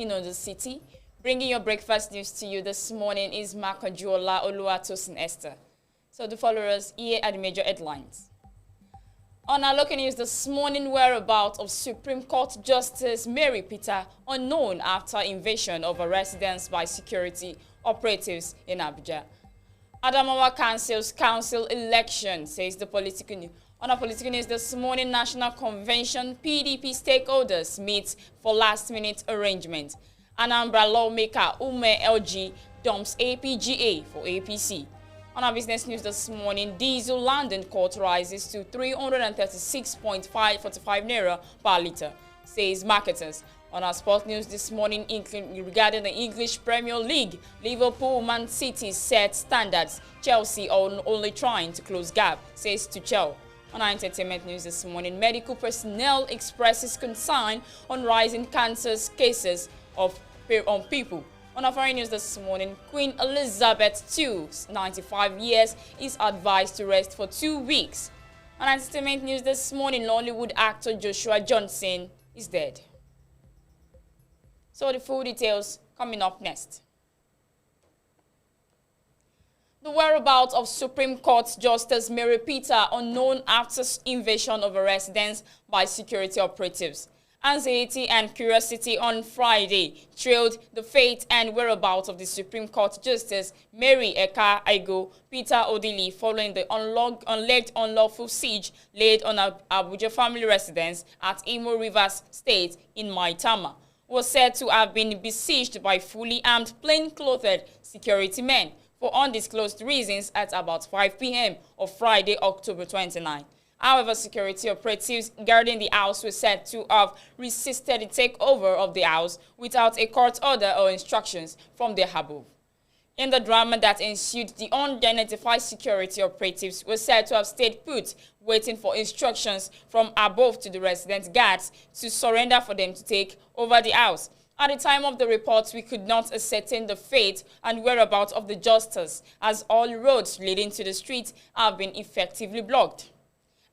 in the city. Bringing your breakfast news to you this morning is Makajola Oluwatosin Esther. So the followers here are the major headlines. On our local news this morning, whereabouts of Supreme Court Justice Mary Peter unknown after invasion of a residence by security operatives in Abuja. Adamawa council election, says the political news. On our political news this morning, National Convention PDP stakeholders meet for last-minute arrangement. Anambra lawmaker Ume LG dumps APGA for APC. On our business news this morning, diesel London court rises to 336.45 naira per litre, says marketers. On our sport news this morning, regarding the English Premier League, Liverpool, Man City set standards. Chelsea are only trying to close gap, says Tuchel. On our entertainment news this morning, medical personnel expresses concern on rising cancer cases on people. On our foreign news this morning, Queen Elizabeth II, 95 years, is advised to rest for 2 weeks. On entertainment news this morning, Nollywood actor Joshua Johnson is dead. So the full details coming up next. The whereabouts of Supreme Court Justice Mary Peter unknown after invasion of a residence by security operatives. Anxiety and curiosity on Friday trailed the fate and whereabouts of the Supreme Court Justice Mary Eka Aigo Peter Odili following the alleged unlawful siege laid on Abuja family residence at Imo Rivers State in Maitama. Was said to have been besieged by fully armed plain-clothed security men for undisclosed reasons at about 5 p.m. of Friday, October 29. However, security operatives guarding the house were said to have resisted the takeover of the house without a court order or instructions from their above. In the drama that ensued, the unidentified security operatives were said to have stayed put, waiting for instructions from above to the resident guards to surrender for them to take over the house. At the time of the reports, we could not ascertain the fate and whereabouts of the justice, as all roads leading to the street have been effectively blocked.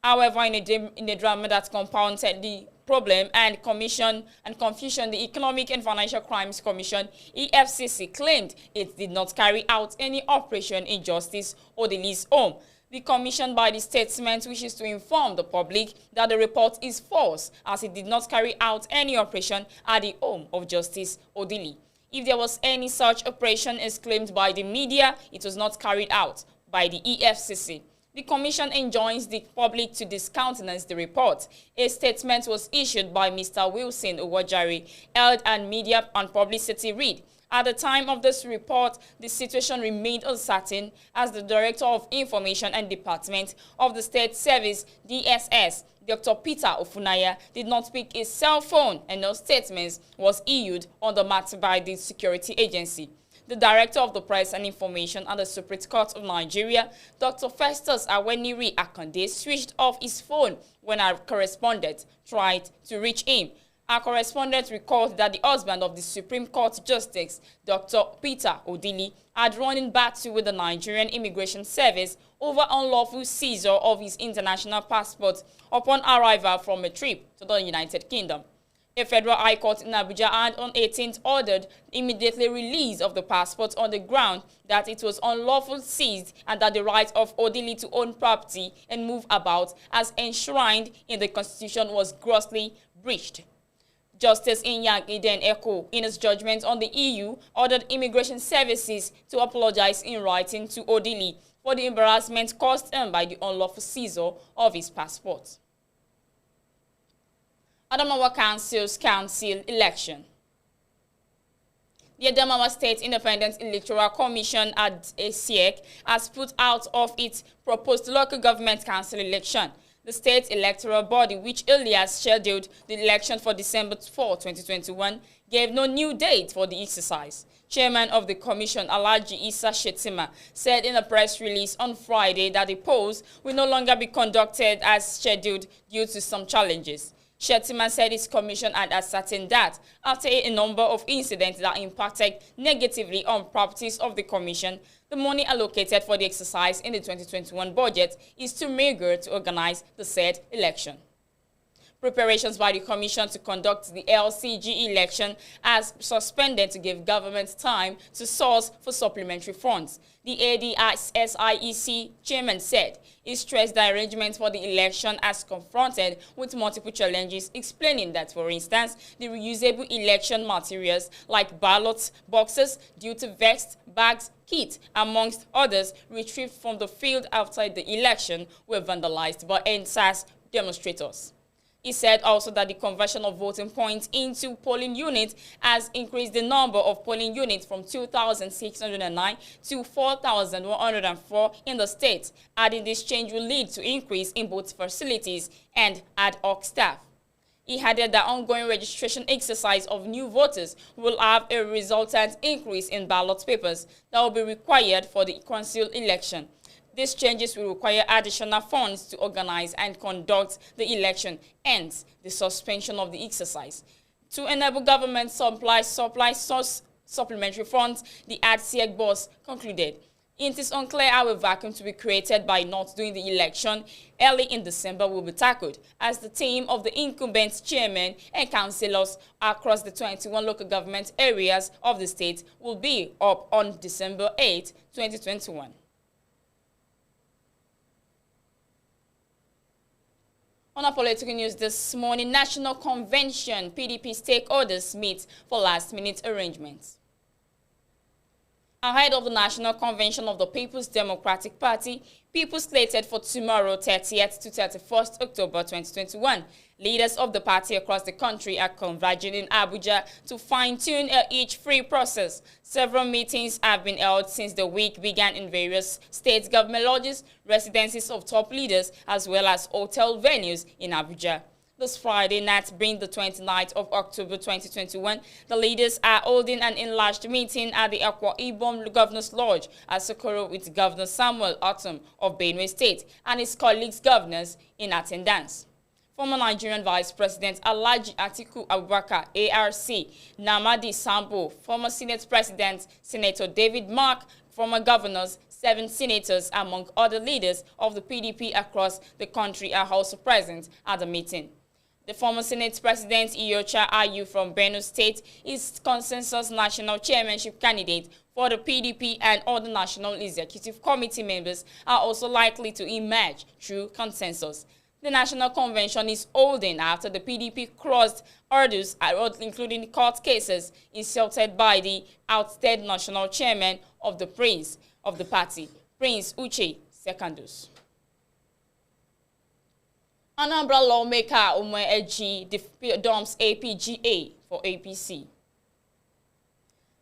However, in a drama that compounded the problem and confusion, the Economic and Financial Crimes Commission, EFCC, claimed it did not carry out any operation in Justice Odili's home. The commission, by the statement, wishes to inform the public that the report is false, as it did not carry out any operation at the home of Justice Odili. If there was any such operation as claimed by the media, it was not carried out by the EFCC. The commission enjoins the public to discountenance the report. A statement was issued by Mr. Wilson Owojari, Health and Media and Publicity read, "At the time of this report, the situation remained uncertain as the Director of Information and Department of the State Service, DSS, Dr. Peter Ofunaya, did not pick his cell phone and no statements was issued on the matter by the security agency." The Director of the Press and Information at the Supreme Court of Nigeria, Dr. Festus Aweniri Akande, switched off his phone when our correspondent tried to reach him. Our correspondent recalled that the husband of the Supreme Court Justice, Dr. Peter Odili, had run in battle with the Nigerian Immigration Service over unlawful seizure of his international passport upon arrival from a trip to the United Kingdom. A federal high court in Abuja had on 18th ordered immediately release of the passport on the ground that it was unlawful seized and that the right of Odili to own property and move about as enshrined in the Constitution was grossly breached. Justice Inyang Eden Eko, in his judgment on the EU, ordered immigration services to apologize in writing to Odili for the embarrassment caused him by the unlawful seizure of his passport. Adamawa Council election. The Adamawa State Independent Electoral Commission (ASIEC) has put out of its proposed local government council election. The state electoral body, which earlier scheduled the election for December 4, 2021, gave no new date for the exercise. Chairman of the commission, Alhaji Isa Shetima, said in a press release on Friday that the polls will no longer be conducted as scheduled due to some challenges. Shetima said his commission had ascertained that after a number of incidents that impacted negatively on properties of the commission, the money allocated for the exercise in the 2021 budget is too meager to organize the said election. Preparations by the Commission to conduct the LCG election as suspended to give government time to source for supplementary funds. The ADSIEC chairman said he stressed the arrangements for the election as confronted with multiple challenges, explaining that, for instance, the reusable election materials like ballot boxes, duty vests, bags, kit, amongst others, retrieved from the field after the election were vandalized by NSAS demonstrators. He said also that the conversion of voting points into polling units has increased the number of polling units from 2,609 to 4,104 in the state, adding this change will lead to increase in both facilities and ad hoc staff. He added that ongoing registration exercise of new voters will have a resultant increase in ballot papers that will be required for the council election. These changes will require additional funds to organize and conduct the election, hence the suspension of the exercise. To enable government supply supplementary funds, the ADSIEC boss concluded. It is unclear how a vacuum to be created by not doing the election early in December will be tackled, as the team of the incumbent chairman and councillors across the 21 local government areas of the state will be up on December 8, 2021. On our political news this morning, National Convention, PDP stakeholders meet for last-minute arrangements. Ahead of the National Convention of the People's Democratic Party, people slated for tomorrow, 30th to 31st October 2021. Leaders of the party across the country are converging in Abuja to fine-tune each free process. Several meetings have been held since the week began in various state government lodges, residences of top leaders, as well as hotel venues in Abuja. This Friday night, being the 29th of October 2021, the leaders are holding an enlarged meeting at the Akwa Ibom Governor's Lodge at Socorro with Governor Samuel Otom of Benue State and his colleagues governors in attendance. Former Nigerian Vice President Alhaji Atiku Abubakar, ARC, Namadi Sambo, former Senate President Senator David Mark, former governors, 7 senators, among other leaders of the PDP across the country are also present at the meeting. The former Senate President Iyorchia Ayu from Benue State is consensus national chairmanship candidate for the PDP, and other National Executive Committee members are also likely to emerge through consensus. The National Convention is holding after the PDP crossed hurdles, including court cases insulted by the ousted national chairman of the Prince of the party, Prince Uche Secondus. Anambra lawmaker Umeji dumps APGA for APC.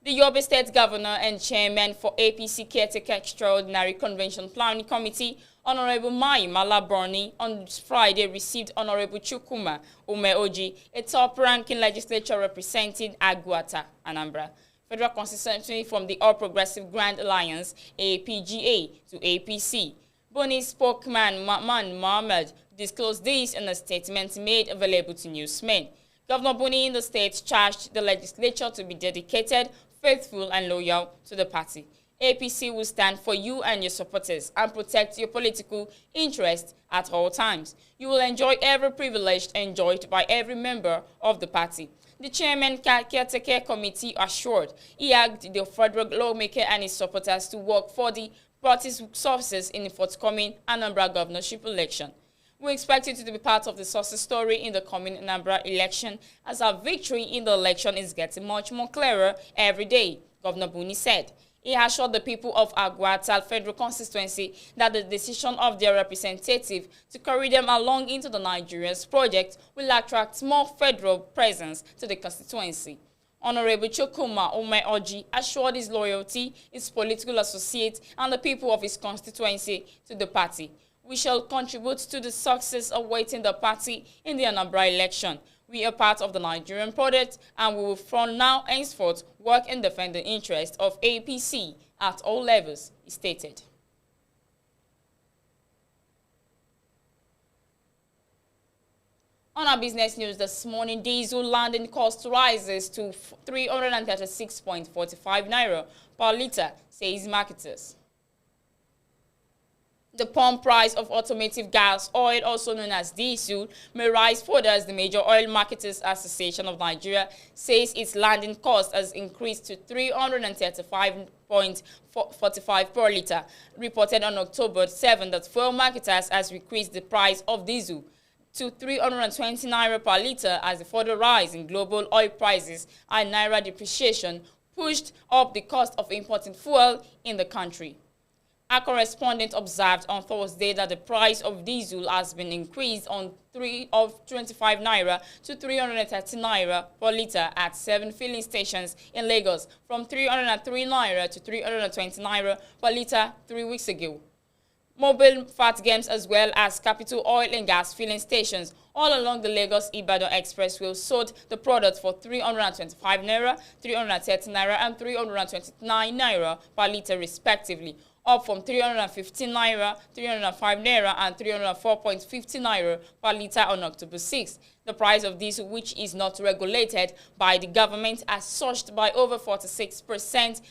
The Yobe State Governor and Chairman for APC Caretaker Extraordinary Convention Planning Committee, Honorable Mai Malaborni, on Friday received Honorable Chukuma Umeoji, a top-ranking legislature representing Aguata, Anambra Federal constituency from the All Progressive Grand Alliance, APGA, to APC. Boni spokesman Man Mohammed disclosed this in a statement made available to newsmen. Governor Boni in the state charged the legislature to be dedicated, faithful, and loyal to the party. APC will stand for you and your supporters and protect your political interests at all times. You will enjoy every privilege enjoyed by every member of the party. The chairman caretaker committee assured he urged the federal lawmaker and his supporters to work for the party's success in the forthcoming Anambra governorship election. We expect it to be part of the success story in the coming Anambra election, as our victory in the election is getting much more clearer every day, Governor Buni said. He assured the people of Aguata Federal Constituency that the decision of their representative to carry them along into the Nigerians project will attract more federal presence to the constituency. Honorable Chukuma Umeoji assured his loyalty, his political associates, and the people of his constituency to the party. We shall contribute to the success awaiting the party in the Anambra election. We are part of the Nigerian project, and we will from now henceforth work and defend the interests of APC at all levels, he stated. On our business news this morning, diesel landing cost rises to 336.45 naira per litre, says marketers. The pump price of automotive gas oil, also known as diesel, may rise further as the Major Oil Marketers Association of Nigeria says its landing cost has increased to 335.45 per litre. Reported on October 7 that fuel marketers has increased the price of diesel to 320 naira per litre as the further rise in global oil prices and naira depreciation pushed up the cost of importing fuel in the country. A correspondent observed on Thursday that the price of diesel has been increased on 25 naira to 330 naira per litre at 7 filling stations in Lagos, from 303 naira to 320 naira per litre 3 weeks ago. Mobile fat games as well as Capital Oil and Gas filling stations all along the Lagos-Ibadan Expressway sold the product for 325 naira, 330 naira and 329 naira per litre respectively, up from 315 naira, 305 naira and 304.50 naira per litre on October 6. The price of diesel, which is not regulated by the government, has surged by over 46%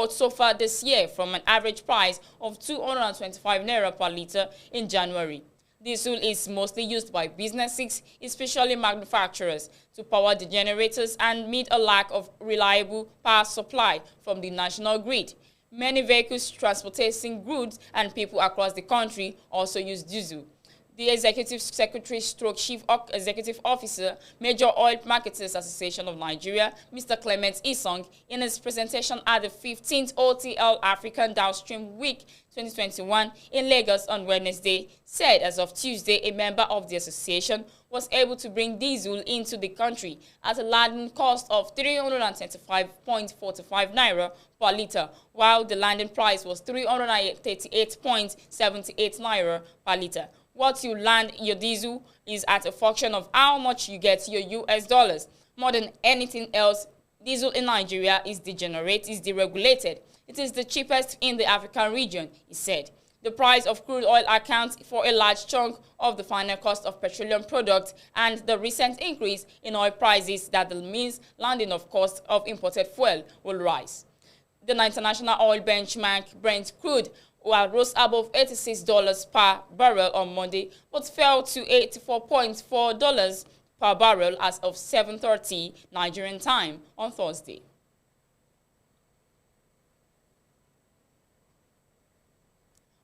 so far this year, from an average price of 225 naira per litre in January. Diesel is mostly used by businesses, especially manufacturers, to power the generators and meet a lack of reliable power supply from the national grid. Many vehicles transporting goods and people across the country also use diesel. The Executive Secretary / Chief Executive Officer, Major Oil Marketers Association of Nigeria, Mr. Clement Isong, in his presentation at the 15th OTL African Downstream Week 2021 in Lagos on Wednesday, said as of Tuesday, a member of the association was able to bring diesel into the country at a landing cost of 325.45 naira per litre, while the landing price was 338.78 naira per litre. What you land your diesel is at a function of how much you get your US dollars. More than anything else, diesel in Nigeria is deregulated. It is the cheapest in the African region, he said. The price of crude oil accounts for a large chunk of the final cost of petroleum products, and the recent increase in oil prices that means landing of cost of imported fuel will rise. The international oil benchmark Brent crude rose above $86 per barrel on Monday, but fell to $84.4 per barrel as of 7:30 Nigerian time on Thursday.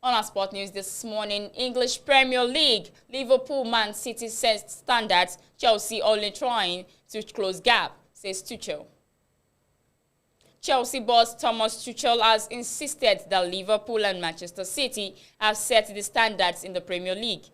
On our sport news this morning, English Premier League, Liverpool Man City set standards, Chelsea only trying to close gap, says Tuchel. Chelsea boss Thomas Tuchel has insisted that Liverpool and Manchester City have set the standards in the Premier League.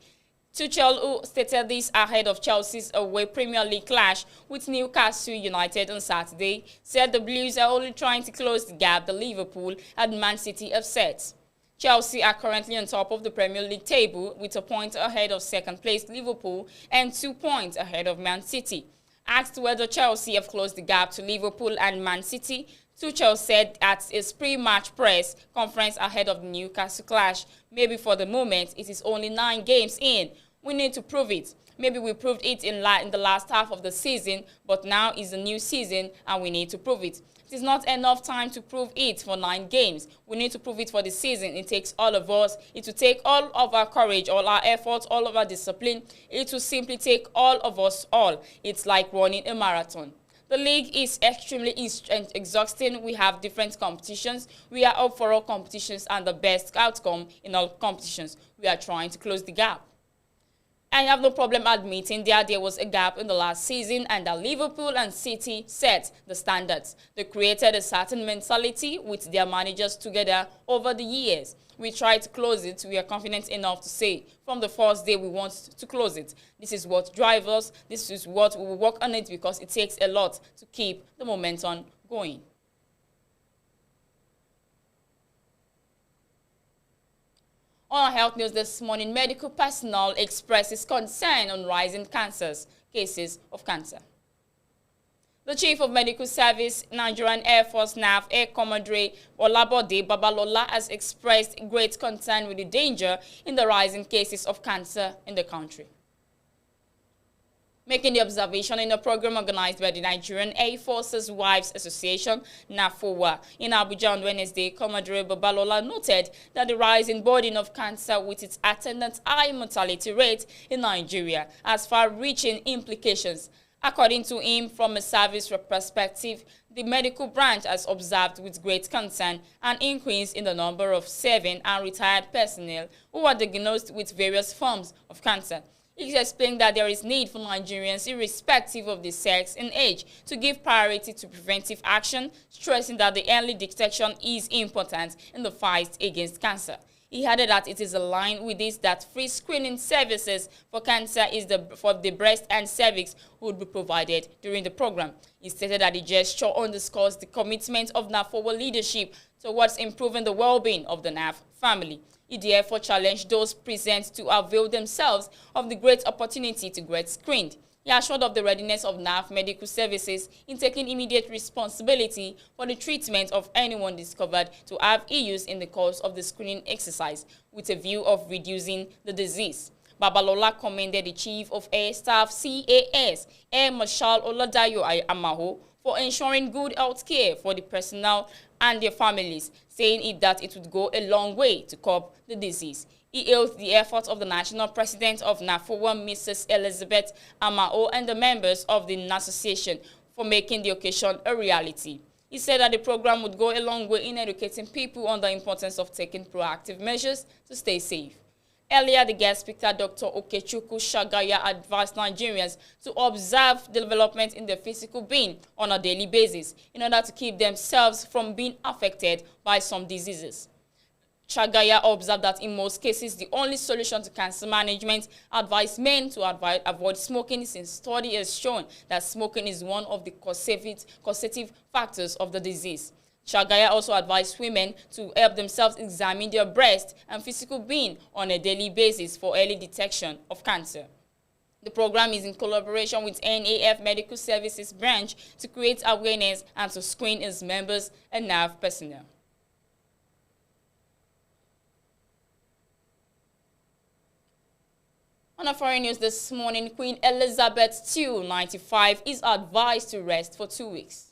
Tuchel, who stated this ahead of Chelsea's away Premier League clash with Newcastle United on Saturday, said the Blues are only trying to close the gap that Liverpool and Man City have set. Chelsea are currently on top of the Premier League table with a point ahead of second-place Liverpool and 2 points ahead of Man City. Asked whether Chelsea have closed the gap to Liverpool and Man City, Tuchel said at his pre-match press conference ahead of the Newcastle clash, "Maybe for the moment it is only 9 games in. We need to prove it. Maybe we proved it in the last half of the season, but now is a new season and we need to prove it. It is not enough time to prove it for 9 games. We need to prove it for the season. It takes all of us. It will take all of our courage, all our efforts, all of our discipline. It will simply take all of us all. It's like running a marathon. The league is extremely exhausting. We have different competitions. We are up for all competitions and the best outcome in all competitions. We are trying to close the gap. I have no problem admitting that there was a gap in the last season and that Liverpool and City set the standards. They created a certain mentality with their managers together over the years. We tried to close it. We are confident enough to say from the first day we want to close it. This is what drives us. This is what we will work on it because it takes a lot to keep the momentum going. On our health news this morning, medical personnel expresses concern on rising cases of cancer. The Chief of Medical Service, Nigerian Air Force NAF, Air Commodore Olabode Babalola, has expressed great concern with the danger in the rising cases of cancer in the country. Making the observation in a program organized by the Nigerian Air Force's Wives Association, NAFOWA, in Abuja on Wednesday, Commodore Babalola noted that the rising burden of cancer with its attendant high mortality rate in Nigeria has far-reaching implications. According to him, from a service perspective, the medical branch has observed with great concern an increase in the number of serving and retired personnel who are diagnosed with various forms of cancer. He explained that there is need for Nigerians, irrespective of the sex and age, to give priority to preventive action, stressing that the early detection is important in the fight against cancer. He added that it is aligned with this that free screening services for cancer for the breast and cervix would be provided during the program. He stated that the gesture underscores the commitment of NAFOWA leadership towards improving the well-being of the NAF family. He therefore challenged those present to avail themselves of the great opportunity to get screened. He assured of the readiness of NAF Medical Services in taking immediate responsibility for the treatment of anyone discovered to have issues in the course of the screening exercise, with a view of reducing the disease. Babalola commended the Chief of Air Staff CAS, Air Marshal Oladayo Amaho, for ensuring good health care for the personnel and their families, saying that it would go a long way to curb the disease. He hailed the efforts of the National President of NAFOWA, Mrs. Elizabeth Amao, and the members of the association for making the occasion a reality. He said that the program would go a long way in educating people on the importance of taking proactive measures to stay safe. Earlier, the guest speaker, Dr. Okechukwu Shagaya, advised Nigerians to observe development in their physical being on a daily basis in order to keep themselves from being affected by some diseases. Shagaya observed that in most cases, the only solution to cancer management advised men to avoid smoking, since study has shown that smoking is one of the causative factors of the disease. Shagaya also advised women to help themselves examine their breast and physical being on a daily basis for early detection of cancer. The program is in collaboration with NAF Medical Services branch to create awareness and to screen its members and NAF personnel. On a foreign news this morning, Queen Elizabeth II, 95, is advised to rest for 2 weeks.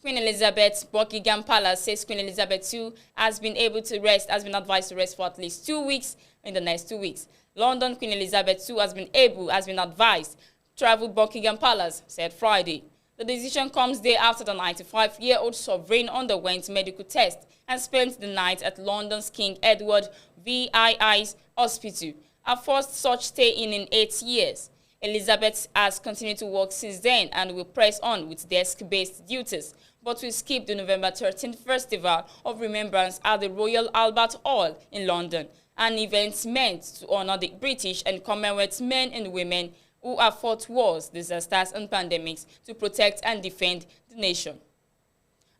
Queen Elizabeth's Buckingham Palace says Queen Elizabeth II has been advised to rest for at least 2 weeks in the next 2 weeks. London Queen Elizabeth II has been advised to travel Buckingham Palace, said Friday. The decision comes day after the 95-year-old sovereign underwent medical tests and spent the night at London's King Edward VII's hospital, her first such stay in 8 years. Elizabeth has continued to work since then and will press on with desk-based duties, but will skip the November 13th Festival of Remembrance at the Royal Albert Hall in London, an event meant to honor the British and Commonwealth men and women who have fought wars, disasters, and pandemics to protect and defend the nation.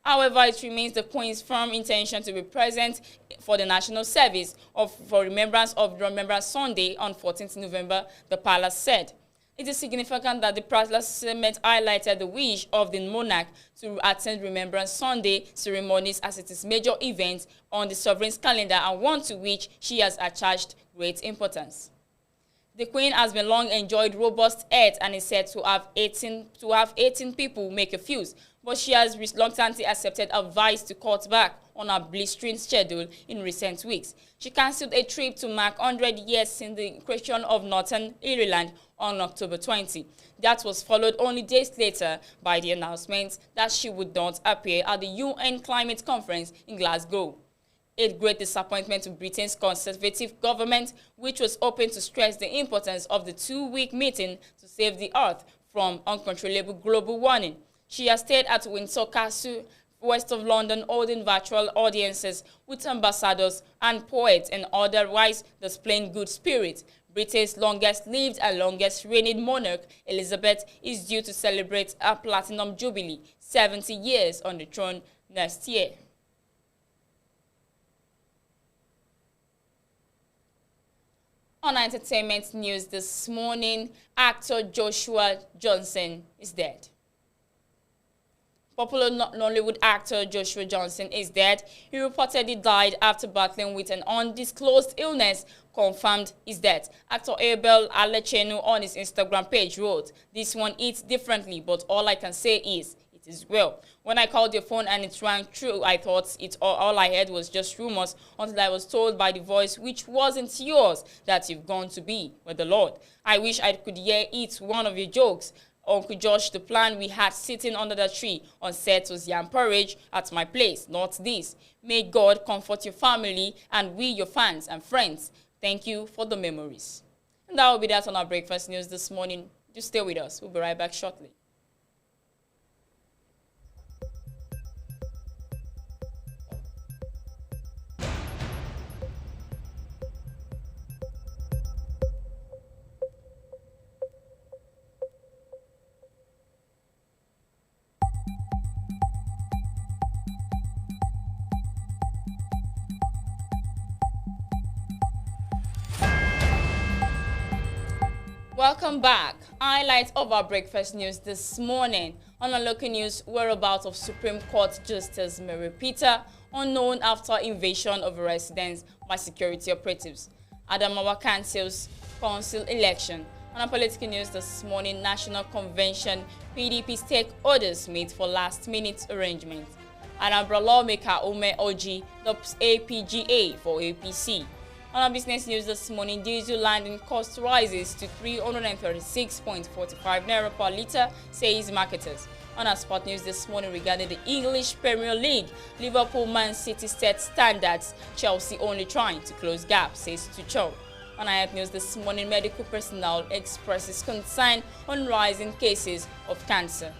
However, it remains the Queen's firm intention to be present for the national service for Remembrance Sunday on 14th November, the palace said. It is significant that the palace statement highlighted the wish of the monarch to attend Remembrance Sunday ceremonies as it is a major event on the sovereign's calendar and one to which she has attached great importance. The Queen has been long enjoyed robust health and is said to have 18 people make a fuse, but she has reluctantly accepted advice to cut back on her blistering schedule in recent weeks. She cancelled a trip to mark 100 years since the creation of Northern Ireland on October 20. That was followed only days later by the announcement that she would not appear at the UN Climate Conference in Glasgow. A great disappointment to Britain's Conservative government, which was hoping to stress the importance of the 2-week meeting to save the earth from uncontrollable global warming. She has stayed at Windsor Castle, west of London, holding virtual audiences with ambassadors and poets and otherwise displaying good spirit. Britain's longest-lived and longest-reigning monarch, Elizabeth, is due to celebrate her Platinum Jubilee, 70 years on the throne next year. On entertainment news this morning, actor Joshua Johnson is dead. Popular Nollywood actor Joshua Johnson is dead. He reportedly died after battling with an undisclosed illness. Confirmed his death. Actor Abel Alechenu on his Instagram page wrote, "This one eats differently, but all I can say is, it is well. When I called your phone and it rang true, I thought all I heard was just rumors until I was told by the voice, which wasn't yours, that you've gone to be with the Lord. I wish I could hear it, one of your jokes. Uncle Josh, the plan we had sitting under the tree on set was yam porridge at my place, not this. May God comfort your family and we, your fans and friends. Thank you for the memories." And that will be that on our breakfast news this morning. Just stay with us. We'll be right back shortly. Welcome back. Highlights of our breakfast news this morning. On our local news, whereabouts of Supreme Court Justice Mary Peter, unknown after invasion of a residence by security operatives. Adamawa cancels council election. On our political news this morning, National Convention, PDP stakeholders meet for last-minute arrangements. Anambra lawmaker Ome Oji adopts APGA for APC. On our business news this morning, diesel landing cost rises to 336.45 naira per litre, says marketers. On our sport news this morning regarding the English Premier League, Liverpool Man City set standards, Chelsea only trying to close gap, says Tuchel. On our health news this morning, medical personnel expresses concern on rising cases of cancer.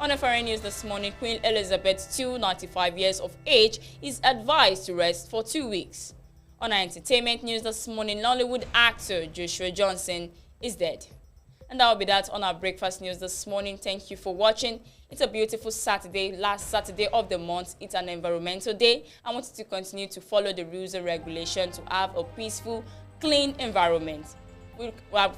On our foreign news this morning, Queen Elizabeth II, 95 years of age, is advised to rest for 2 weeks. On our entertainment news this morning, Nollywood actor Joshua Johnson is dead. And that will be that on our breakfast news this morning. Thank you for watching. It's a beautiful Saturday, last Saturday of the month. It's an environmental day. I want you to continue to follow the rules and regulations to have a peaceful, clean environment.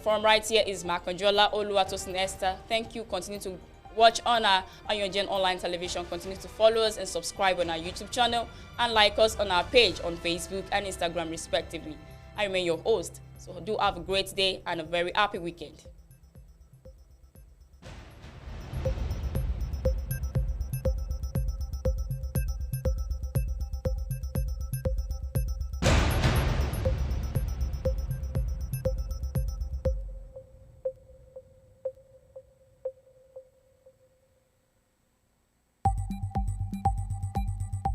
From right here is Makonjola Oluwatosin Esther. Thank you. Continue to watch on our AYOGEN online television. Continue to follow us and subscribe on our YouTube channel and like us on our page on Facebook and Instagram respectively. I remain your host. So do have a great day and a very happy weekend.